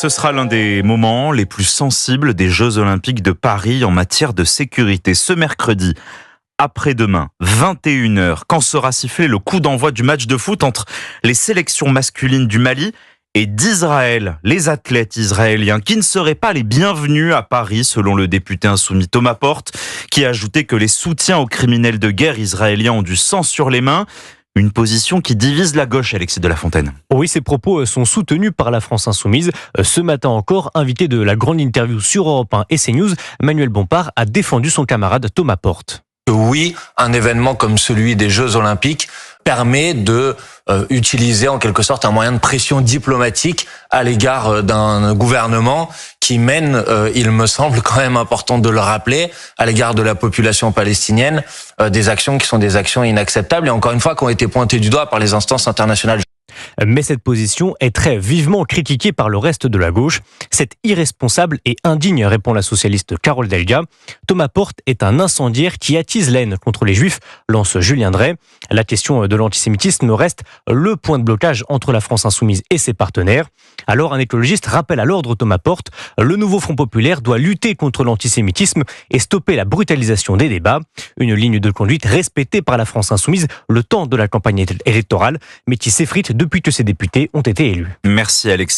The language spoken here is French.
Ce sera l'un des moments les plus sensibles des Jeux Olympiques de Paris en matière de sécurité. Ce mercredi, après-demain, 21h, quand sera sifflé le coup d'envoi du match de foot entre les sélections masculines du Mali et d'Israël, les athlètes israéliens qui ne seraient pas les bienvenus à Paris, selon le député insoumis Thomas Porte, qui a ajouté que les soutiens aux criminels de guerre israéliens ont du sang sur les mains. Une position qui divise la gauche, Alexis de la Fontaine. Oui, ces propos sont soutenus par la France Insoumise. Ce matin encore, invité de la grande interview sur Europe 1 et CNews, Manuel Bompard a défendu son camarade Thomas Porte. Oui, un événement comme celui des Jeux Olympiques permet de utiliser en quelque sorte un moyen de pression diplomatique à l'égard d'un gouvernement qui mène, il me semble quand même important de le rappeler, à l'égard de la population palestinienne, des actions qui sont des actions inacceptables et encore une fois qui ont été pointées du doigt par les instances internationales. Mais cette position est très vivement critiquée par le reste de la gauche. C'est irresponsable et indigne, répond la socialiste Carole Delga. Thomas Porte est un incendiaire qui attise la haine contre les Juifs, lance Julien Drey. La question de l'antisémitisme reste le point de blocage entre la France Insoumise et ses partenaires. Alors un écologiste rappelle à l'ordre Thomas Porte, le nouveau Front populaire doit lutter contre l'antisémitisme et stopper la brutalisation des débats. Une ligne de conduite respectée par la France Insoumise le temps de la campagne électorale, mais qui s'effrite depuis que ses députés ont été élus. Merci Alexis.